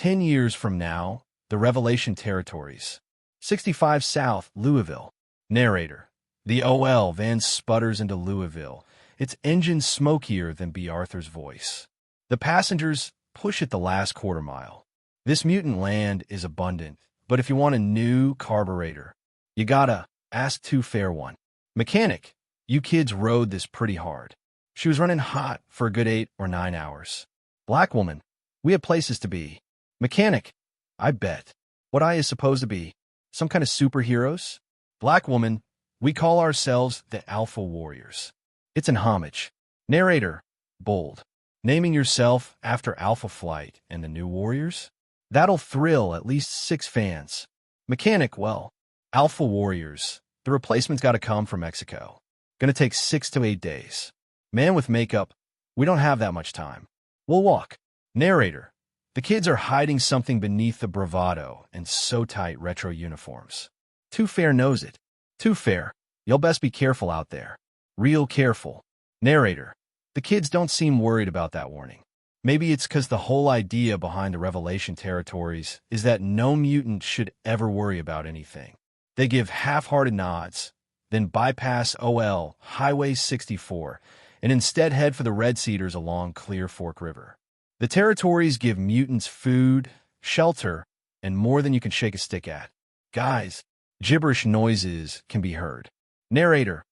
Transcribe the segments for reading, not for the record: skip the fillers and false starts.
10 years from now, the Revelation Territories. 65 South, Louisville. Narrator. The OL van sputters into Louisville, its engine smokier than B. Arthur's voice. The passengers push it the last quarter mile. This mutant land is abundant, but if you want a new carburetor, you gotta ask Too Fair one. Mechanic, you kids rode this pretty hard. She was running hot for a good 8 or 9 hours. Black woman, we have places to be. Mechanic, I bet. What I is supposed to be? Some kind of superheroes? Black woman, we call ourselves the Alpha Warriors. It's an homage. Narrator, bold. Naming yourself after Alpha Flight and the New Warriors? That'll thrill at least 6 fans. Mechanic, well, Alpha Warriors. The replacement's got to come from Mexico. Gonna take 6 to 8 days. Man with makeup, we don't have that much time. We'll walk. Narrator, the kids are hiding something beneath the bravado and so tight retro uniforms. Too Fair knows it. Too Fair, you'll best be careful out there. Real careful. Narrator, the kids don't seem worried about that warning. Maybe it's because the whole idea behind the Revelation Territories is that no mutant should ever worry about anything. They give half-hearted nods, then bypass OL, Highway 64, and instead head for the Red Cedars along Clear Fork River. The territories give mutants food, shelter, and more than you can shake a stick at. Guys, gibberish noises can be heard. Narrator,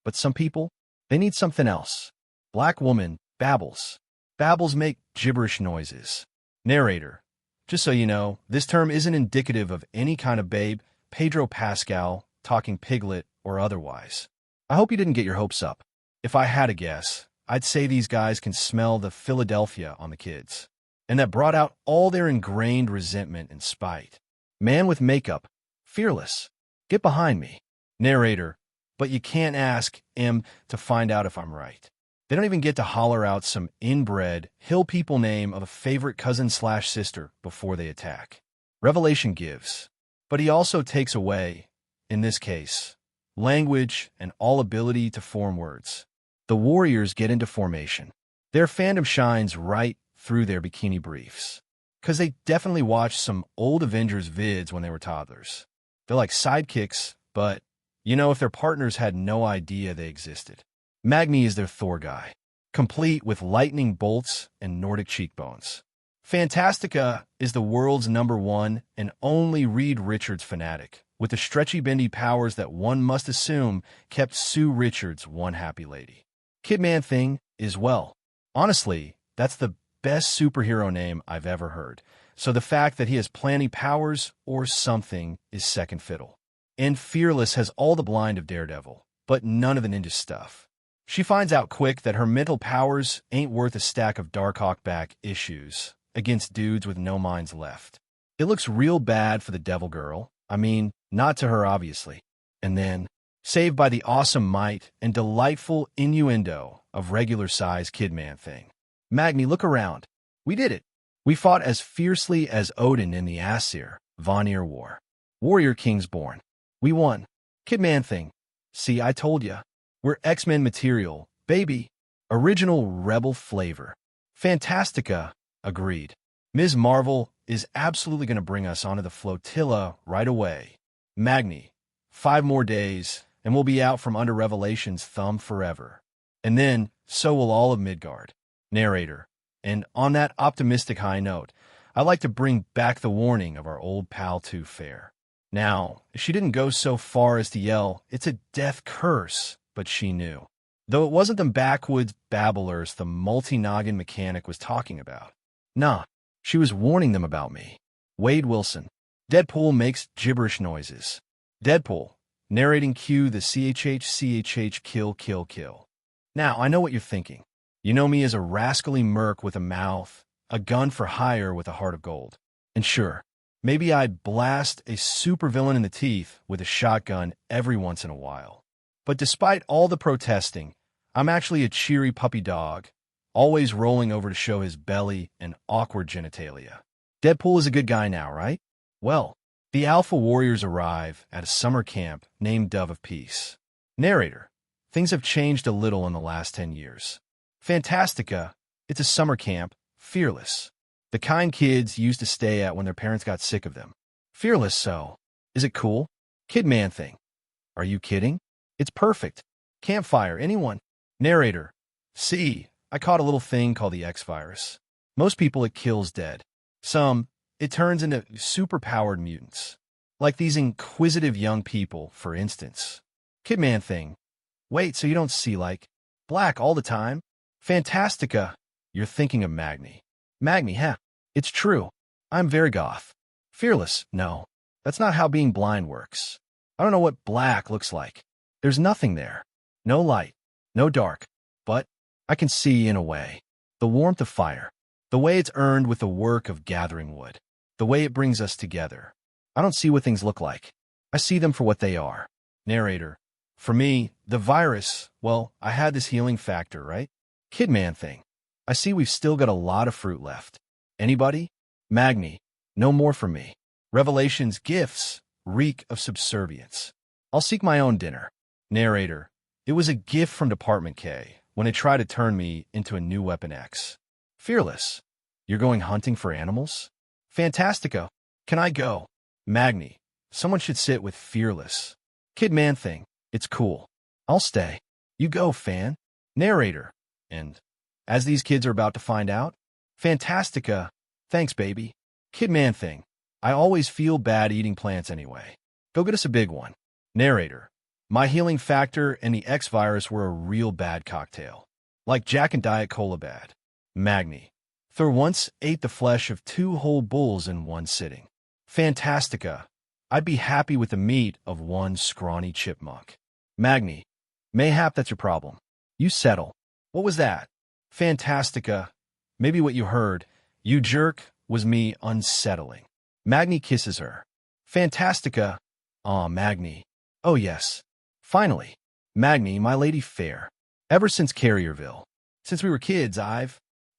but some people, they need something else. Black woman, babbles. Babbles make gibberish noises. Narrator, just so you know, this term isn't indicative of any kind of babe, Pedro Pascal, talking piglet, or otherwise. I hope you didn't get your hopes up. If I had a guess, I'd say these guys can smell the Philadelphia on the kids, and that brought out all their ingrained resentment and spite. Man with makeup, fearless. Get behind me. Narrator, but you can't ask M to find out if I'm right. They don't even get to holler out some inbred, hill people name of a favorite cousin/sister before they attack. Revelation gives, but he also takes away, in this case, language and all ability to form words. The Warriors get into formation. Their fandom shines right through their bikini briefs, because they definitely watched some old Avengers vids when they were toddlers. They're like sidekicks, but, if their partners had no idea they existed. Magni is their Thor guy, complete with lightning bolts and Nordic cheekbones. Fantastica is the world's #1 and only Reed Richards fanatic, with the stretchy bendy powers that one must assume kept Sue Richards one happy lady. Kidman Thing is, well, honestly, that's the best superhero name I've ever heard, so the fact that he has plenty powers or something is second fiddle. And Fearless has all the blind of Daredevil, but none of the ninja stuff. She finds out quick that her mental powers ain't worth a stack of Darkhawk back issues against dudes with no minds left. It looks real bad for the Devil Girl. I mean, not to her, obviously. And then, saved by the awesome might and delightful innuendo of regular-size Kidman Thing. Magni, look around. We did it. We fought as fiercely as Odin in the Aesir, Vanir War. Warrior Kings born. We won. Kidman Thing. See, I told ya. We're X-Men material, baby. Original rebel flavor. Fantastica, agreed. Ms. Marvel is absolutely going to bring us onto the flotilla right away. Magni, 5 more days, and we'll be out from under Revelation's thumb forever. And then, so will all of Midgard. Narrator, and on that optimistic high note, I like to bring back the warning of our old pal Too Fair. Now, she didn't go so far as to yell, "It's a death curse," but she knew. Though it wasn't the backwoods babblers the multi-noggin mechanic was talking about. Nah, she was warning them about me. Wade Wilson. Deadpool makes gibberish noises. Deadpool. Narrating cue the CHH kill kill kill. Now, I know what you're thinking. You know me as a rascally merc with a mouth, a gun for hire with a heart of gold. And sure, maybe I'd blast a supervillain in the teeth with a shotgun every once in a while. But despite all the protesting, I'm actually a cheery puppy dog, always rolling over to show his belly and awkward genitalia. Deadpool is a good guy now, right? Well, the Alpha Warriors arrive at a summer camp named Dove of Peace. Narrator, things have changed a little in the last 10 years. Fantastica, it's a summer camp, fearless. The kind kids used to stay at when their parents got sick of them. Fearless, so. Is it cool? Kid man thing. Are you kidding? It's perfect. Campfire, anyone? Narrator. See, I caught a little thing called the X-Virus. Most people it kills dead. Some, it turns into superpowered mutants. Like these inquisitive young people, for instance. Kid man thing. Wait, so you don't see like black all the time? Fantastica. You're thinking of Magni. Magni, huh? It's true. I'm very goth. Fearless, no. That's not how being blind works. I don't know what black looks like. There's nothing there. No light. No dark. But I can see in a way. The warmth of fire. The way it's earned with the work of gathering wood. The way it brings us together. I don't see what things look like. I see them for what they are. Narrator. For me, the virus, well, I had this healing factor, right? Kid man thing. I see we've still got a lot of fruit left. Anybody? Magni. No more for me. Revelation's gifts reek of subservience. I'll seek my own dinner. Narrator. It was a gift from Department K when it tried to turn me into a new Weapon X. Fearless. You're going hunting for animals? Fantastico. Can I go? Magni. Someone should sit with Fearless. Kid man thing. It's cool. I'll stay. You go, fan. Narrator. And as these kids are about to find out, Fantastica. Thanks, baby. Kid man thing. I always feel bad eating plants anyway. Go get us a big one. Narrator. My healing factor and the X-Virus were a real bad cocktail. Like Jack and Diet Cola bad. Magni. Thor once ate the flesh of 2 whole bulls in one sitting. Fantastica. I'd be happy with the meat of 1 scrawny chipmunk. Magni. Mayhap that's your problem. You settle. What was that? Fantastica. Maybe what you heard, you jerk, was me unsettling. Magni kisses her. Fantastica. Aw, Magni. Oh, yes. Finally. Magni, my lady fair. Ever since Carrierville. Since we were kids, I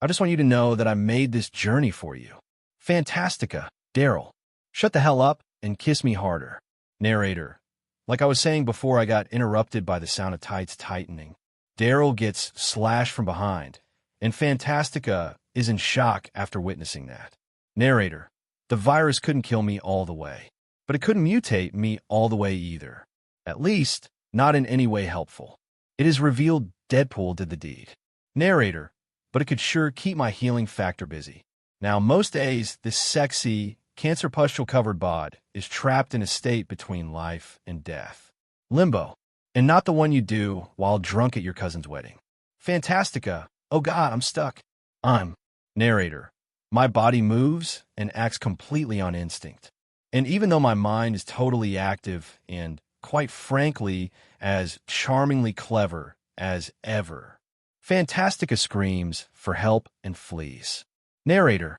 just want you to know that I made this journey for you. Fantastica. Daryl. Shut the hell up and kiss me harder. Narrator. Like I was saying before I got interrupted by the sound of tights tightening. Daryl gets slashed from behind, and Fantastica is in shock after witnessing that. Narrator. The virus couldn't kill me all the way, but it couldn't mutate me all the way either. At least, not in any way helpful. It is revealed Deadpool did the deed. Narrator. But it could sure keep my healing factor busy. Now, most days, this sexy, cancer pustule-covered bod is trapped in a state between life and death. Limbo. And not the one you do while drunk at your cousin's wedding. Fantastica. Oh God, I'm stuck. I'm. Narrator. My body moves and acts completely on instinct. And even though my mind is totally active and, quite frankly, as charmingly clever as ever, Fantastica screams for help and flees. Narrator.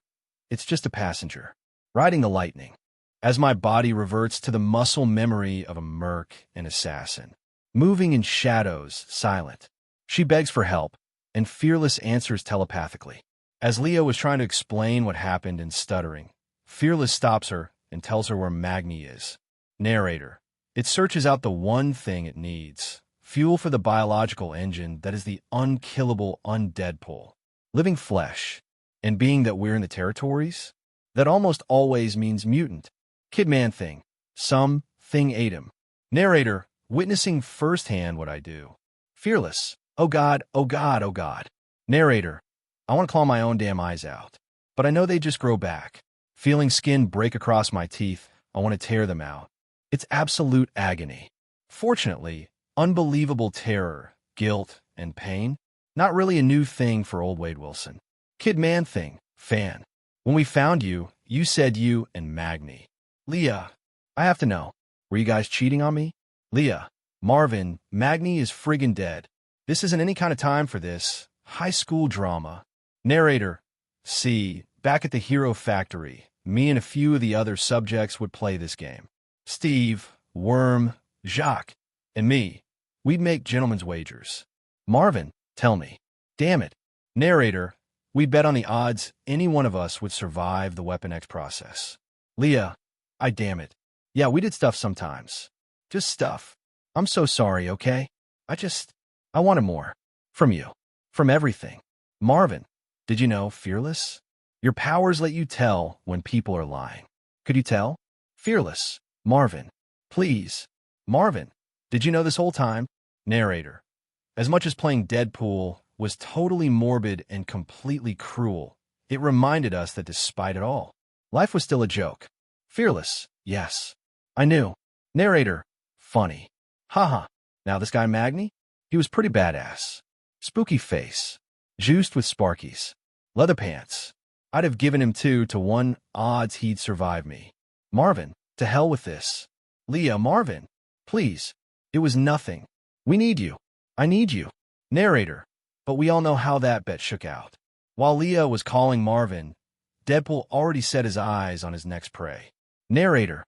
It's just a passenger, riding the lightning, as my body reverts to the muscle memory of a merc and assassin, moving in shadows, silent. She begs for help, and Fearless answers telepathically. As Leo was trying to explain what happened and stuttering, Fearless stops her and tells her where Magni is. Narrator. It searches out the one thing it needs. Fuel for the biological engine that is the unkillable Undeadpool. Living flesh. And being that we're in the territories, that almost always means mutant. Kid man thing. Some thing ate him. Narrator. Witnessing firsthand what I do. Fearless. Oh God, oh God, oh God. Narrator. I want to claw my own damn eyes out. But I know they just grow back. Feeling skin break across my teeth, I want to tear them out. It's absolute agony. Fortunately, unbelievable terror, guilt, and pain, not really a new thing for old Wade Wilson. Kid man thing, fan. When we found you, you said you and Magni. Leah, I have to know, were you guys cheating on me? Leah, Marvin, Magni is friggin' dead. This isn't any kind of time for this. High school drama. Narrator, see, back at the Hero Factory, me and a few of the other subjects would play this game. Steve, Worm, Jacques, and me. We'd make gentlemen's wagers. Marvin, tell me. Damn it. Narrator, we bet on the odds any one of us would survive the Weapon X process. Leah, damn it. Yeah, we did stuff sometimes. Just stuff. I'm so sorry, okay? I wanted more. From you. From everything. Marvin, did you know Fearless? Your powers let you tell when people are lying. Could you tell? Fearless. Marvin. Please. Marvin. Did you know this whole time? Narrator. As much as playing Deadpool was totally morbid and completely cruel, it reminded us that despite it all, life was still a joke. Fearless. Yes. I knew. Narrator. Funny. Haha. Now this guy Magni? He was pretty badass. Spooky face. Juiced with Sparkies. Leather pants. I'd have given him 2-1 odds he'd survive me. Marvin. To hell with this. Leah. Marvin. Please. It was nothing. We need you. I need you. Narrator. But we all know how that bet shook out. While Leah was calling Marvin, Deadpool already set his eyes on his next prey. Narrator.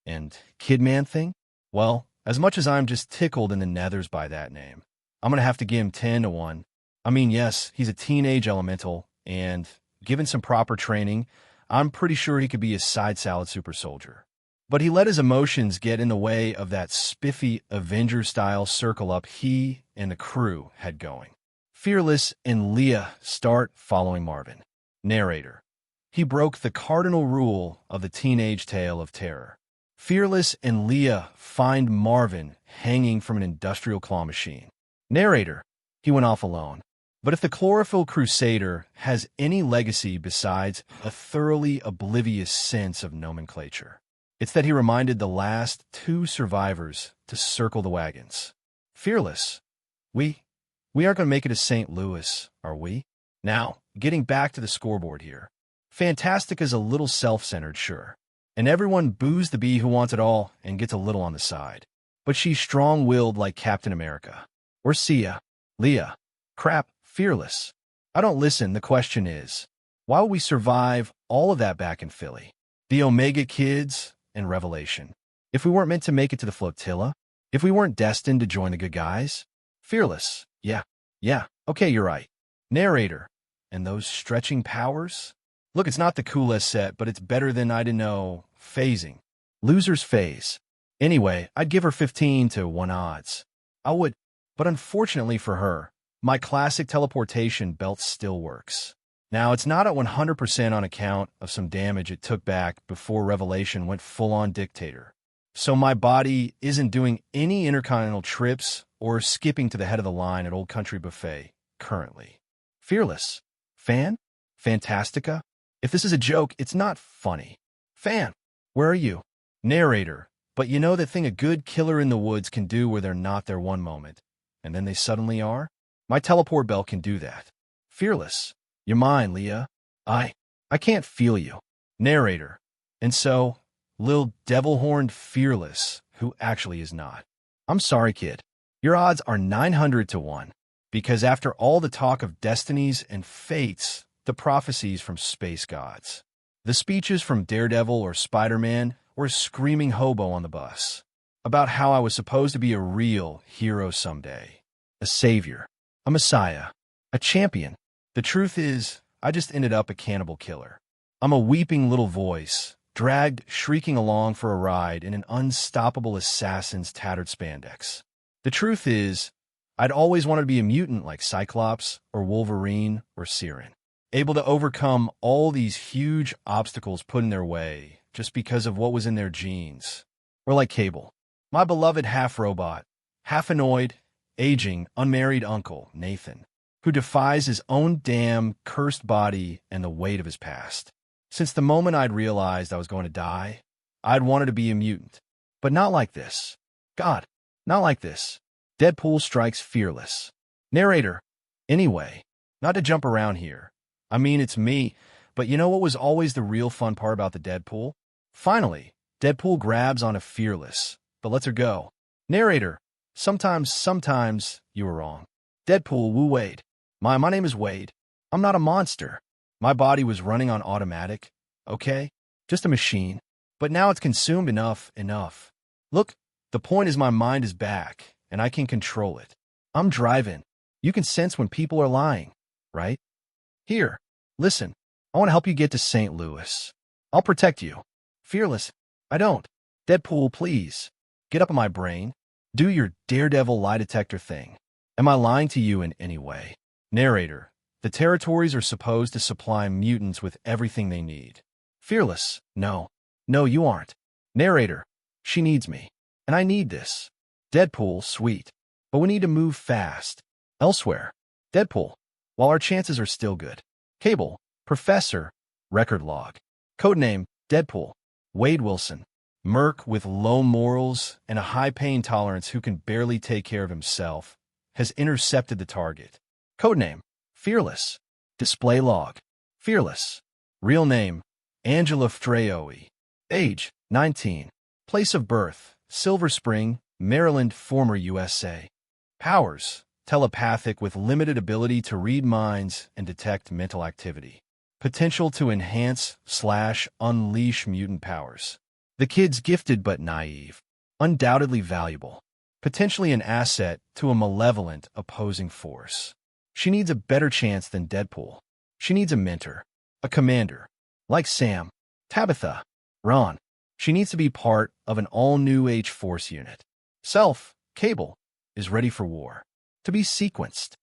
And Kidman thing? Well, as much as I'm just tickled in the nethers by that name, I'm gonna have to give him 10-1. I mean, yes, he's a teenage elemental, and given some proper training, I'm pretty sure he could be a side salad super soldier. But he let his emotions get in the way of that spiffy Avenger-style circle-up he and the crew had going. Fearless and Leah start following Marvin. Narrator. He broke the cardinal rule of the teenage tale of terror. Fearless and Leah find Marvin hanging from an industrial claw machine. Narrator. He went off alone. But if the Chlorophyll Crusader has any legacy besides a thoroughly oblivious sense of nomenclature, it's that he reminded the last 2 survivors to circle the wagons. Fearless. We aren't going to make it to St. Louis, are we? Now, getting back to the scoreboard here. Fantastica's a little self-centered, sure. And everyone boos the bee who wants it all and gets a little on the side. But she's strong-willed like Captain America. Or Sia. Leah. Crap. Fearless. I don't listen. The question is, why would we survive all of that back in Philly? The Omega Kids and Revelation. If we weren't meant to make it to the flotilla? If we weren't destined to join the good guys? Fearless. Yeah. Okay, you're right. Narrator. And those stretching powers? Look, it's not the coolest set, but it's better than, I don't know, phasing. Loser's phase. Anyway, I'd give her 15-1 odds. I would, but unfortunately for her, my classic teleportation belt still works. Now, it's not at 100% on account of some damage it took back before Revelation went full-on dictator. So my body isn't doing any intercontinental trips or skipping to the head of the line at Old Country Buffet currently. Fearless. Fan? Fantastica? If this is a joke, it's not funny. Fan, where are you? Narrator. But you know that thing a good killer in the woods can do where they're not there one moment, and then they suddenly are? My teleport belt can do that. Fearless. You're mine, Leah. I can't feel you. Narrator. And so, Lil Devil-horned Fearless, who actually is not. I'm sorry, kid. Your odds are 900-1, because after all the talk of destinies and fates, the prophecies from space gods, the speeches from Daredevil or Spider-Man, or a screaming hobo on the bus, about how I was supposed to be a real hero someday, a savior, a messiah, a champion. The truth is, I just ended up a cannibal killer. I'm a weeping little voice, dragged shrieking along for a ride in an unstoppable assassin's tattered spandex. The truth is, I'd always wanted to be a mutant like Cyclops or Wolverine or Siren, able to overcome all these huge obstacles put in their way just because of what was in their genes. Or like Cable, my beloved half-robot, half-annoyed, aging, unmarried uncle, Nathan, who defies his own damn cursed body and the weight of his past. Since the moment I'd realized I was going to die, I'd wanted to be a mutant. But not like this. God, not like this. Deadpool strikes fearless. Narrator. Anyway, not to jump around here. I mean, it's me, but you know what was always the real fun part about the Deadpool? Finally, Deadpool grabs on a fearless, but lets her go. Narrator. Sometimes you were wrong. Deadpool, Woo Wade. My name is Wade. I'm not a monster. My body was running on automatic, okay? Just a machine. But now it's consumed enough. Look, the point is my mind is back, and I can control it. I'm driving. You can sense when people are lying, right? Here, listen. I want to help you get to St. Louis. I'll protect you. Fearless. I don't. Deadpool, please. Get up in my brain. Do your Daredevil lie detector thing. Am I lying to you in any way? Narrator. The territories are supposed to supply mutants with everything they need. Fearless. No. No, you aren't. Narrator. She needs me. And I need this. Deadpool. Sweet. But we need to move fast. Elsewhere. Deadpool. While our chances are still good. Cable. Professor. Record log. Codename. Deadpool. Wade Wilson. Merc with low morals and a high pain tolerance who can barely take care of himself, has intercepted the target. Codename. Fearless. Display log. Fearless. Real name. Angela Freoe. Age. 19. Place of birth. Silver Spring, Maryland, former USA. Powers. Telepathic with limited ability to read minds and detect mental activity. Potential to enhance/unleash mutant powers. The kid's gifted but naive. Undoubtedly valuable. Potentially an asset to a malevolent opposing force. She needs a better chance than Deadpool. She needs a mentor. A commander. Like Sam. Tabitha. Ron. She needs to be part of an all-new H-Force unit. Self, Cable, is ready for war. To be sequenced.